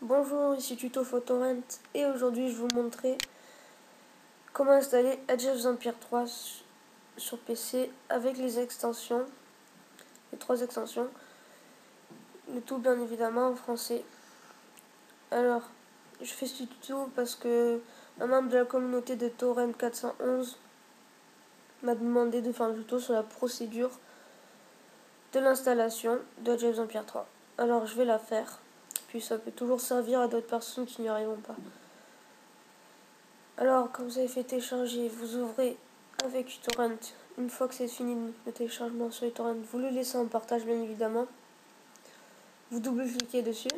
Bonjour, ici Tuto Photorent et aujourd'hui je vais vous montrer comment installer Age of Empires 3 sur PC avec les extensions, les 3 extensions, le tout bien évidemment en français. Alors, je fais ce tuto parce que un membre de la communauté de Torrent 411 m'a demandé de faire un tuto sur la procédure de l'installation de Age of Empires 3. Alors je vais la faire, puis ça peut toujours servir à d'autres personnes qui n'y arriveront pas. Alors, quand vous avez fait télécharger, vous ouvrez avec uTorrent. Une fois que c'est fini le téléchargement sur uTorrent, vous le laissez en partage bien évidemment. Vous double-cliquez dessus.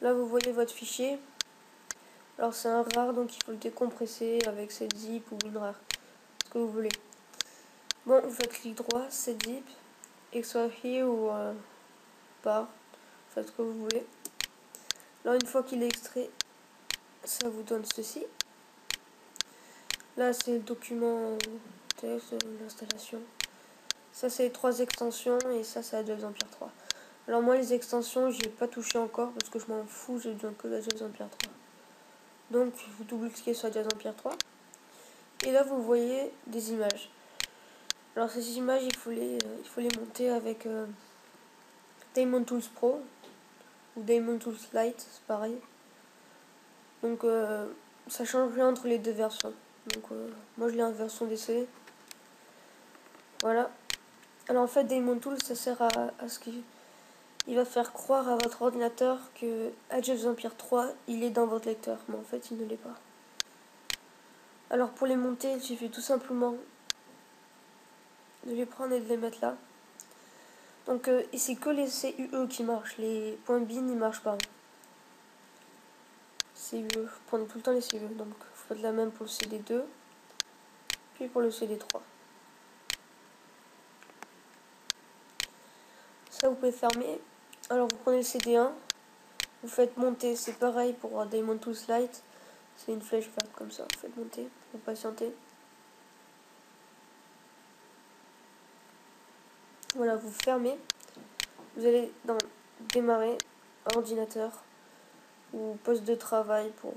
Là, vous voyez votre fichier. Alors, c'est un RAR, donc il faut le décompresser avec cette zip ou WinRAR, ce que vous voulez. Bon, vous faites clic droit, cette zip, extract ou bar, faites ce que vous voulez. Alors, une fois qu'il est extrait, ça vous donne ceci. Là, c'est le document texte de l'installation. Ça, c'est les 3 extensions et ça, c'est Age of Empires 3. Alors, moi, les extensions, j'y ai pas touché encore parce que je m'en fous, j'ai besoin que d'Age of Empires 3. Donc, vous double-cliquez sur Age of Empires 3 et là, vous voyez des images. Alors, ces images, il faut les monter avec Daemon Tools Pro ou Daemon Tools Lite, c'est pareil. Donc, ça change rien entre les deux versions. Donc, moi, je l'ai en version DC. Voilà. Alors en fait, Daemon Tools, ça sert à ce qu'il va faire croire à votre ordinateur que Age of Empires 3, il est dans votre lecteur. Mais en fait, il ne l'est pas. Alors pour les monter, il suffit tout simplement de les prendre et de les mettre là. Donc c'est que les CUE qui marchent. Les points bin, ils marchent pas. CUE, vous prenez tout le temps les CUE. Donc vous faites la même pour le CD2. Puis pour le CD3. Ça, vous pouvez fermer. Alors vous prenez le CD1. Vous faites monter, c'est pareil pour Daemon Tools Lite. C'est une flèche verte comme ça, vous faites monter, vous patientez. Voilà, vous fermez. Vous allez dans démarrer ordinateur ou poste de travail pour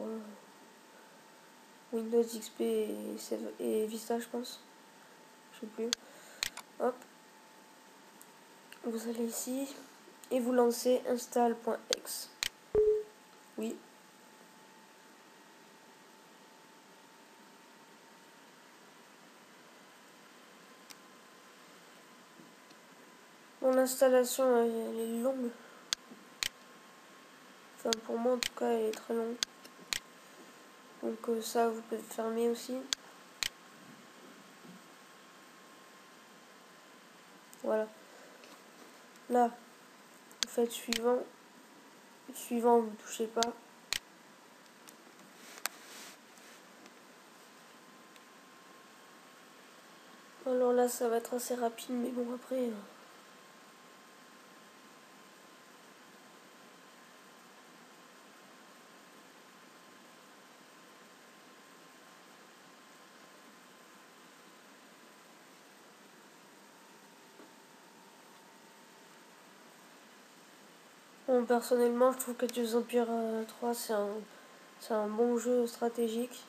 Windows XP et Vista, je pense. Je sais plus. Hop. Vous allez ici et vous lancez install.exe. Oui. Bon, l'installation elle est longue. Enfin, pour moi en tout cas, elle est très longue. Donc ça, vous pouvez fermer aussi. Voilà. Là, vous faites suivant. Suivant, vous ne touchez pas. Alors là, ça va être assez rapide, mais bon, après... Bon, personnellement, je trouve que Age of Empires 3, c'est un bon jeu stratégique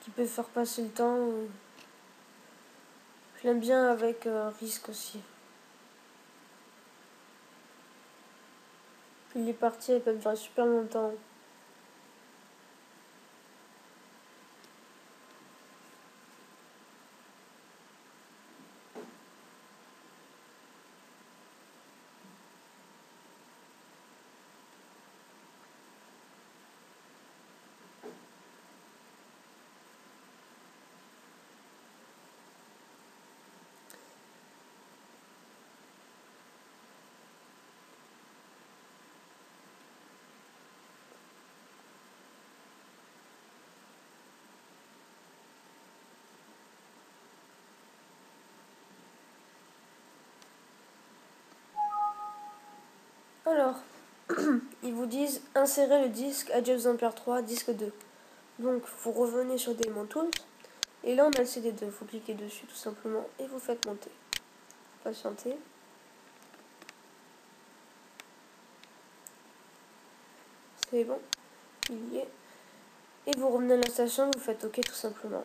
qui peut faire passer le temps. Je l'aime bien avec risque aussi. Puis les parties, elles peuvent durer super longtemps. Alors, ils vous disent insérer le disque Age of Empires 3, disque 2. Donc, vous revenez sur Daemon Tools. Et là, on a le CD2. Vous cliquez dessus tout simplement et vous faites monter. Patientez. C'est bon, il y est. Et vous revenez à la station, vous faites OK tout simplement.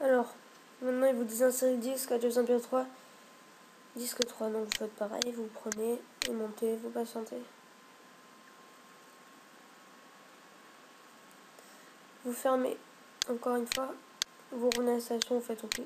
Alors, maintenant il vous désinsérer le disque Age of Empires 3. Disque 3, donc vous faites pareil, vous prenez et montez, vous patientez. Vous fermez encore une fois, vous revenez à la station, vous faites OK.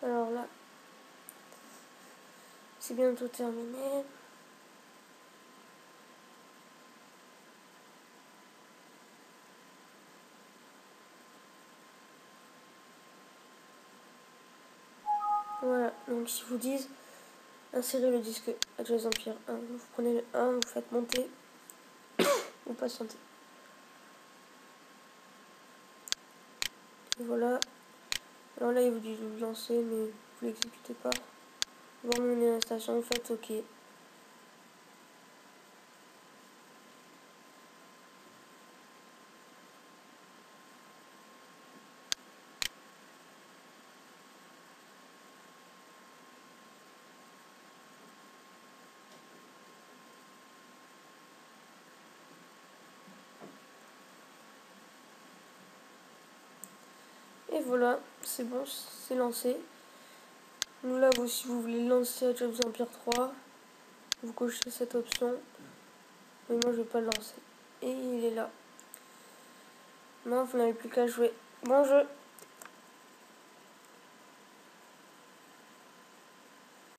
Alors là, c'est bientôt terminé. Voilà, donc ils vous disent insérez le disque Age of Empires 1. Vous prenez le 1, vous faites monter, vous patientez. Et voilà. Alors là, il vous dit de le lancer, mais vous l'exécutez pas. Vous revenez à la station, vous faites OK. Et voilà, c'est bon, c'est lancé. Donc là, vous, si vous voulez lancer Age of Empires 3, vous cochez cette option. Mais moi, je vais pas le lancer. Et il est là. Non, vous n'avez plus qu'à jouer. Bon jeu!